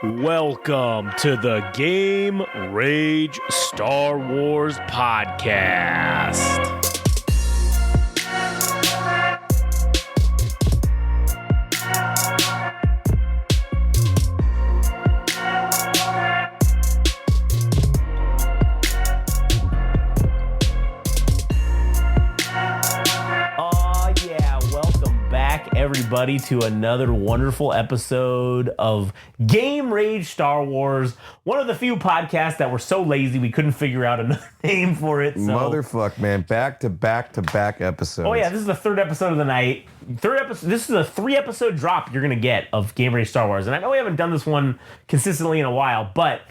Welcome to the Game Rage Star Wars podcast. Everybody to another wonderful episode of Game Rage Star Wars, one of the few podcasts that were so lazy we couldn't figure out another name for it. So. Motherfuck, man, back to back episodes. Oh yeah, this is the third episode of the night. This is a 3-episode drop you're gonna get of Game Rage Star Wars, and I know we haven't done this one consistently in a while, but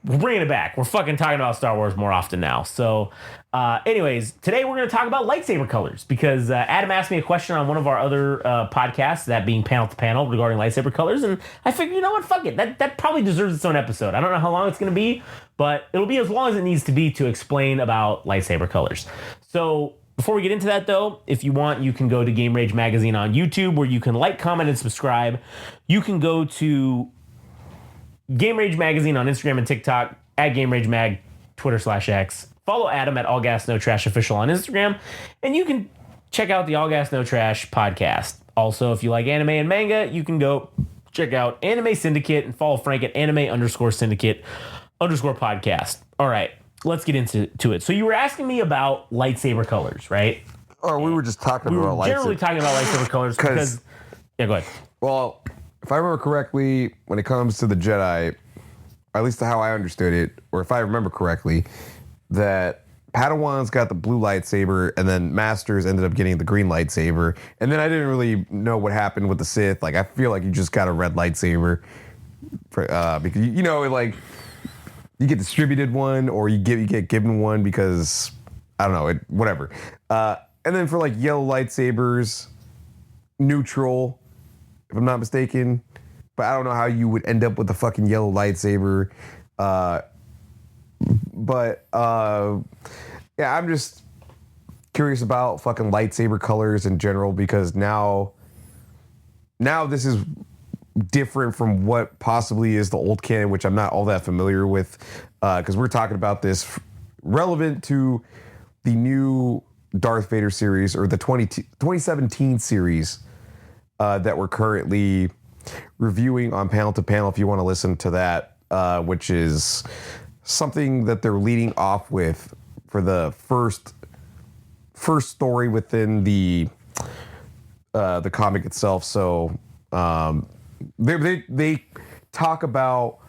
we're bringing it back. We're fucking talking about Star Wars more often now. So, anyways, today we're going to talk about lightsaber colors because Adam asked me a question on one of our other podcasts, that being Panel to Panel, regarding lightsaber colors, and I figured, you know what, fuck it. That probably deserves its own episode. I don't know how long it's going to be, but it'll be as long as it needs to be to explain about lightsaber colors. So, before we get into that, though, if you want, you can go to Game Rage Magazine on YouTube, where you can like, comment, and subscribe. You can go to Game Rage Magazine on Instagram and TikTok, at Game Rage Mag, Twitter/X. Follow Adam at All Gas No Trash Official on Instagram, and you can check out the All Gas No Trash podcast. Also, if you like anime and manga, you can go check out Anime Syndicate and follow Frank at anime_syndicate_podcast. All right, let's get into it. So you were asking me about lightsaber colors, right? Or we were just talking about lightsaber. Generally talking about lightsaber colors because... Yeah, go ahead. Well, if I remember correctly, when it comes to the Jedi, at least how I understood it, or if I remember correctly, that Padawans got the blue lightsaber, and then Masters ended up getting the green lightsaber. And then I didn't really know what happened with the Sith. Like, I feel like you just got a red lightsaber, because you know, like, you get distributed one, or you get given one because I don't know, whatever. And then for like yellow lightsabers, neutral, if I'm not mistaken. But I don't know how you would end up with a fucking yellow lightsaber. Yeah, I'm just curious about fucking lightsaber colors in general, because now this is different from what possibly is the old canon, which I'm not all that familiar with, because we're talking about this relevant to the new Darth Vader series, or the 2017 series that we're currently reviewing on Panel to Panel, if you want to listen to that, which is something that they're leading off with for the first story within the comic itself. So they talk about,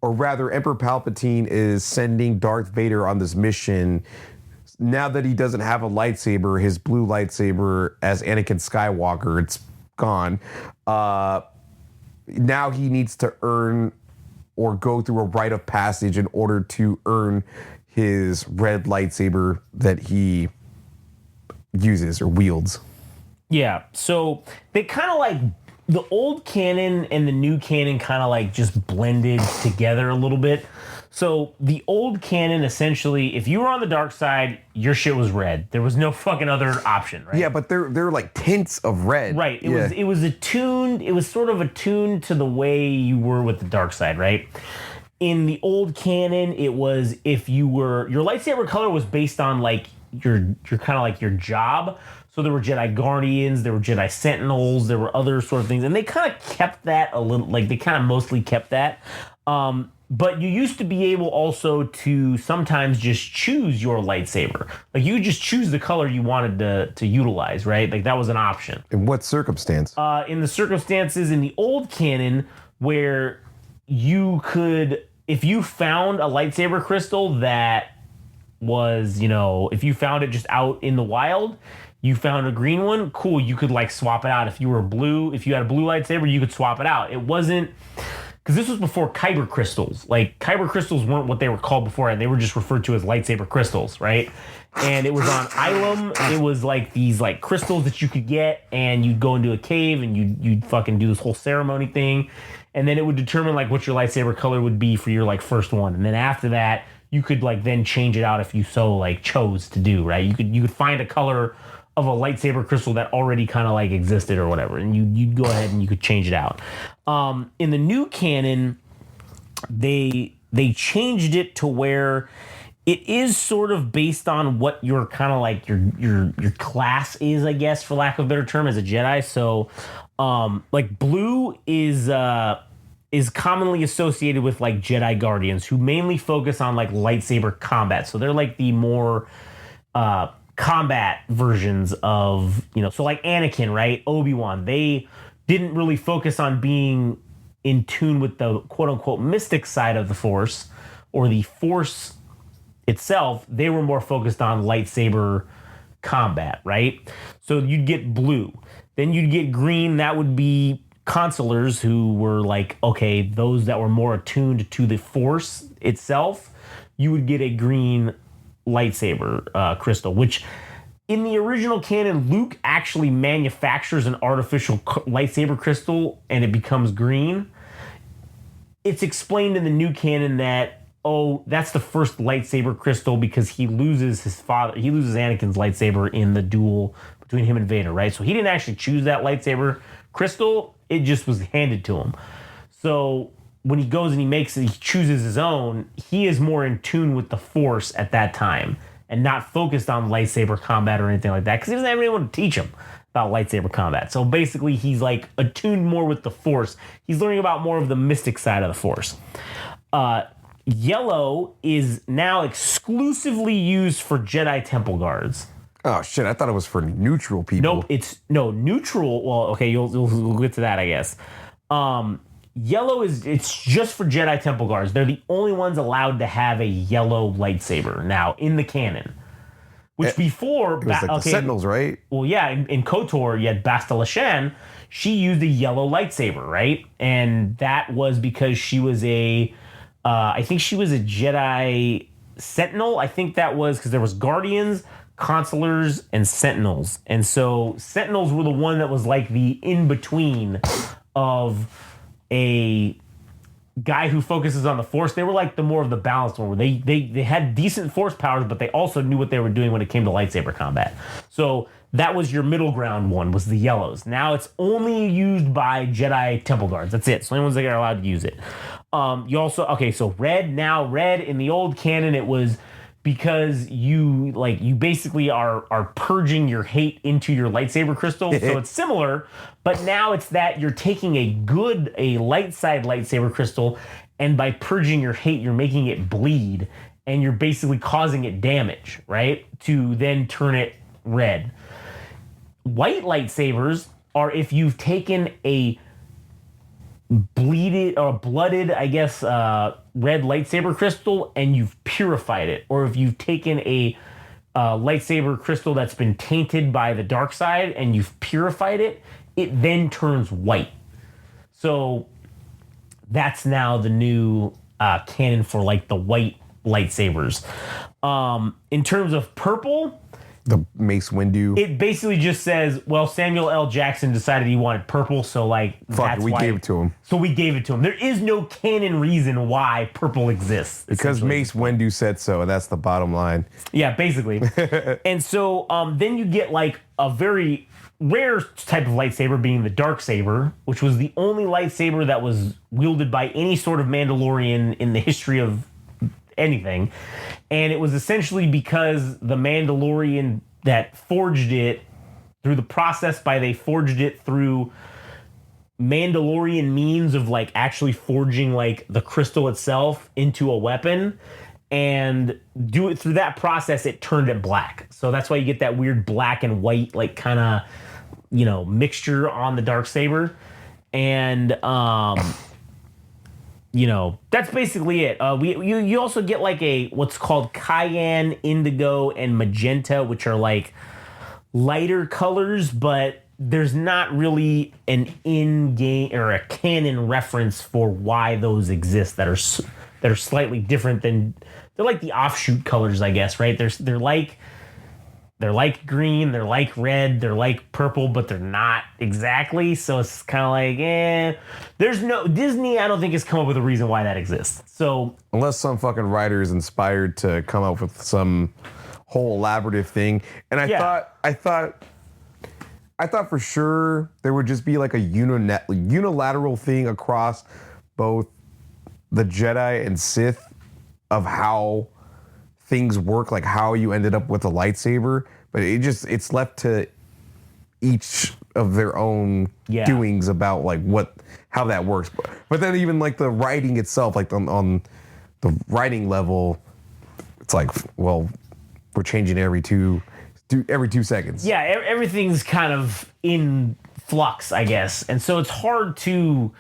or rather, Emperor Palpatine is sending Darth Vader on this mission. Now that he doesn't have a lightsaber, his blue lightsaber as Anakin Skywalker, it's gone. Now he needs to earn or go through a rite of passage in order to earn his red lightsaber that he uses or wields. Yeah, so they kind of like, the old canon and the new canon kind of like just blended together a little bit. So the old canon, essentially, if you were on the dark side, your shit was red. There was no fucking other option, right? Yeah, but they're like tints of red. Right. It was sort of attuned to the way you were with the dark side, right? In the old canon, it was, if you were, your lightsaber color was based on like your kind of like your job. So there were Jedi Guardians, there were Jedi Sentinels, there were other sort of things, and they kind of kept that a little, like they kind of mostly kept that. But you used to be able also to sometimes just choose your lightsaber. Like, you just choose the color you wanted to utilize, right? Like, that was an option. In what circumstance? In the circumstances in the old canon where you could, if you found a lightsaber crystal that was, you know, if you found it just out in the wild, you found a green one, cool, you could like swap it out. If you were blue, if you had a blue lightsaber, you could swap it out. It wasn't, because this was before kyber crystals. Like, kyber crystals weren't what they were called before, and they were just referred to as lightsaber crystals, right? And it was on Ilum. It was like these like crystals that you could get, and you'd go into a cave and you'd fucking do this whole ceremony thing, and then it would determine like what your lightsaber color would be for your like first one, and then after that you could like then change it out if you so like chose to do, right? You could find a color of a lightsaber crystal that already kind of like existed or whatever, and you'd go ahead and you could change it out. In the new canon, they changed it to where it is sort of based on what your kind of like your class is, I guess, for lack of a better term, as a Jedi. So, like blue is commonly associated with like Jedi Guardians, who mainly focus on like lightsaber combat. So they're like the more combat versions of, so like Anakin, right? Obi-Wan, they didn't really focus on being in tune with the quote unquote mystic side of the Force or the Force itself. They were more focused on lightsaber combat, right? So you'd get blue. Then you'd get green. That would be consulars, who were like, okay, those that were more attuned to the Force itself. You would get a green lightsaber crystal, which in the original canon, Luke actually manufactures an artificial lightsaber crystal and it becomes green. It's explained in the new canon that, that's the first lightsaber crystal because he loses Anakin's lightsaber in the duel between him and Vader, right? So he didn't actually choose that lightsaber crystal. It just was handed to him. So when he goes and he chooses his own, he is more in tune with the Force at that time and not focused on lightsaber combat or anything like that because he doesn't have anyone to teach him about lightsaber combat. So basically he's like attuned more with the Force. He's learning about more of the mystic side of the Force. Yellow is now exclusively used for Jedi Temple Guards. Oh shit! I thought it was for neutral people. Nope, neutral. Well, okay, we'll get to that, I guess. Yellow it's just for Jedi Temple Guards. They're the only ones allowed to have a yellow lightsaber now in the canon. Which before, it was like the Sentinels, right? Well, yeah, in KOTOR, you had Basta Lashan. She used a yellow lightsaber, right? And that was because she was I think she was a Jedi Sentinel. I think that was because there was Guardians, Consulars, and Sentinels. And so Sentinels were the one that was like the in-between of a guy who focuses on the Force. They were like the more of the balanced one, where they had decent Force powers, but they also knew what they were doing when it came to lightsaber combat. So that was your middle ground one, was the yellows. Now it's only used by Jedi Temple Guards. That's it. It's the only ones that are allowed to use it. You also, so red in the old canon, it was because you basically are purging your hate into your lightsaber crystal. So it's similar, but now it's that you're taking a light side lightsaber crystal, and by purging your hate, you're making it bleed, and you're basically causing it damage, right? To then turn it red. White lightsabers are if you've taken a blooded, I guess, red lightsaber crystal and you've purified it, or if you've taken a lightsaber crystal that's been tainted by the dark side and you've purified it, it then turns white. So that's now the new canon for like the white lightsabers. In terms of purple, the Mace Windu. It basically just says, well, Samuel L. Jackson decided he wanted purple, so like we gave it to him. So we gave it to him. There is no canon reason why purple exists. Because Mace Windu said so, and that's the bottom line. Yeah, basically. And so then you get like a very rare type of lightsaber being the dark saber, which was the only lightsaber that was wielded by any sort of Mandalorian in the history of anything. And it was essentially because the Mandalorian that forged it through the process they forged it through Mandalorian means of like actually forging like the crystal itself into a weapon, and do it through that process, it turned it black. So that's why you get that weird black and white like kind of mixture on the darksaber. And that's basically it. You also get like what's called cayenne, indigo, and magenta, which are like lighter colors, but there's not really an in-game or a canon reference for why those exist that are slightly different than, they're like the offshoot colors, I guess, right? They're like green, they're like red, they're like purple, but they're not exactly. So it's kind of like, there's no Disney. I don't think has come up with a reason why that exists. So unless some fucking writer is inspired to come up with some whole elaborative thing. And I thought for sure there would just be like a unilateral thing across both the Jedi and Sith of how things work, like how you ended up with a lightsaber, but it's left to each of their own doings about like how that works. But then even like the writing itself, like on the writing level, it's like, well, we're changing every 2 seconds. Yeah, everything's kind of in flux, I guess. And so it's hard to,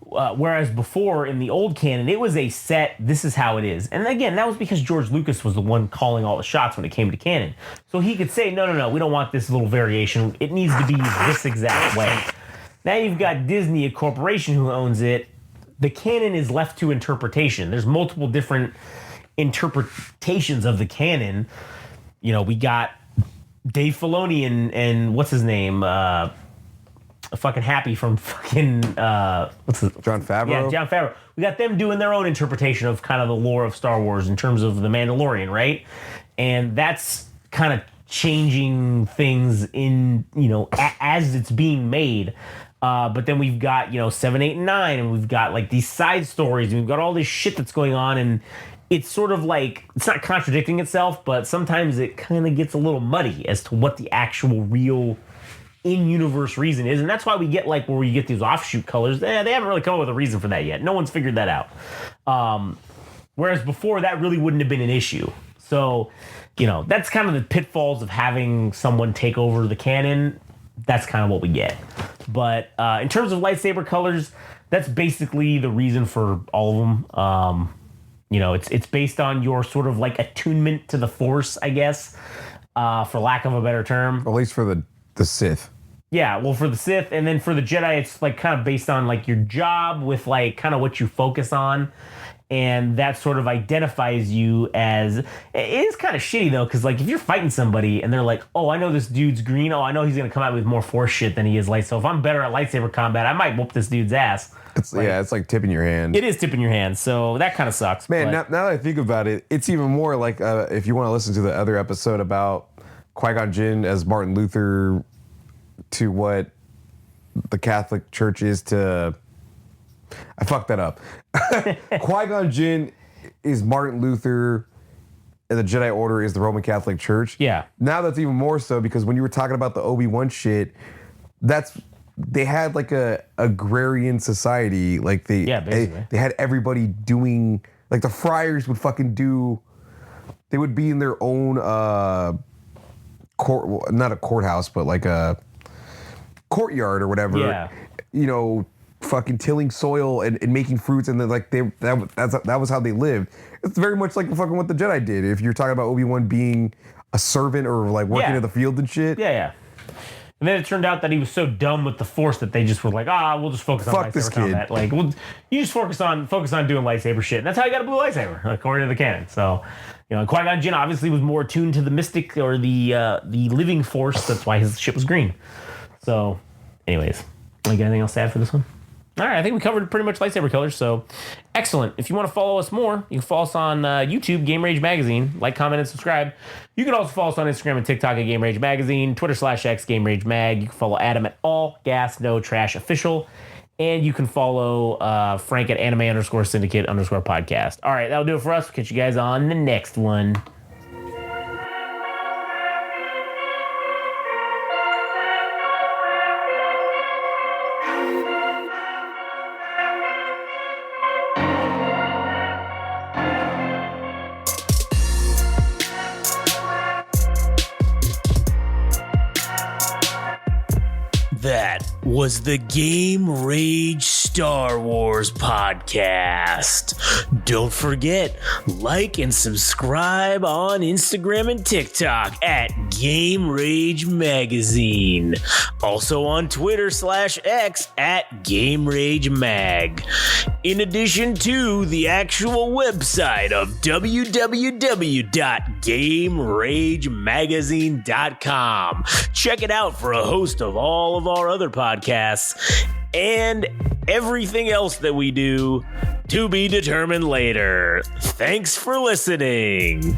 whereas before in the old canon, it was a set, this is how it is. And again, that was because George Lucas was the one calling all the shots when it came to canon. So he could say, no, we don't want this little variation. It needs to be this exact way. Now you've got Disney, a corporation who owns it. The canon is left to interpretation. There's multiple different interpretations of the canon. You know, we got Dave Filoni and what's his name? Fucking Happy from fucking Jon Favreau? Yeah, Jon Favreau. We got them doing their own interpretation of kind of the lore of Star Wars in terms of The Mandalorian, right? And that's kind of changing things in, you know, as it's being made. But then we've got, 7, 8, and 9, and we've got like these side stories, and we've got all this shit that's going on, and it's sort of like, it's not contradicting itself, but sometimes it kind of gets a little muddy as to what the actual real in-universe reason is. And that's why we get like where we get these offshoot colors. They haven't really come up with a reason for that yet. No one's figured that out. Whereas before, that really wouldn't have been an issue. So, that's kind of the pitfalls of having someone take over the canon. That's kind of what we get. But in terms of lightsaber colors, that's basically the reason for all of them. It's based on your sort of like attunement to the Force, I guess, for lack of a better term. At least for the Sith. Yeah, well, for the Sith, and then for the Jedi, it's like kind of based on like your job with like kind of what you focus on. And that sort of identifies you as, it is kind of shitty though, because like if you're fighting somebody and they're like, oh, I know this dude's green, oh, I know he's going to come out with more Force shit than he is light. So if I'm better at lightsaber combat, I might whoop this dude's ass. It's like tipping your hand. It is tipping your hand, so that kind of sucks. Man, now that I think about it, it's even more like if you want to listen to the other episode about Qui-Gon Jinn as Martin Luther to what the Catholic Church is to... I fucked that up. Qui-Gon Jinn is Martin Luther, and the Jedi Order is the Roman Catholic Church. Yeah. Now that's even more so, because when you were talking about the Obi-Wan shit, they had like a agrarian society. Like they had everybody doing, like the friars would fucking do, they would be in their own court, not a courthouse, but like a courtyard or whatever. Yeah. Fucking tilling soil and making fruits, and then like that was how they lived. It's very much like fucking what the Jedi did. If you're talking about Obi-Wan being a servant or like working in the field and shit. Yeah. And then it turned out that he was so dumb with the Force that they just were like, we'll just focus on lightsaber combat. Like, you just focus on doing lightsaber shit. And that's how you got a blue lightsaber, according to the canon. So, Qui-Gon Jinn obviously was more attuned to the mystic or the living Force. That's why his shit was green. So, anyways, you got anything else to add for this one? All right, I think we covered pretty much lightsaber colors, so excellent. If you want to follow us more, you can follow us on YouTube, Game Rage Magazine. Like, comment, and subscribe. You can also follow us on Instagram and TikTok at Game Rage Magazine, Twitter/X Game Rage Mag. You can follow Adam at All Gas No Trash Official, and you can follow Frank at Anime_Syndicate_podcast. All right, that'll do it for us. We'll catch you guys on the next one. That was the Game Rage Star Wars podcast. Don't forget, like and subscribe on Instagram and TikTok at Game Rage Magazine. Also on Twitter/X at Game Rage Mag. In addition to the actual website of www.GameRageMagazine.com. Check it out for a host of all of our other podcasts and everything else that we do, to be determined later. Thanks for listening.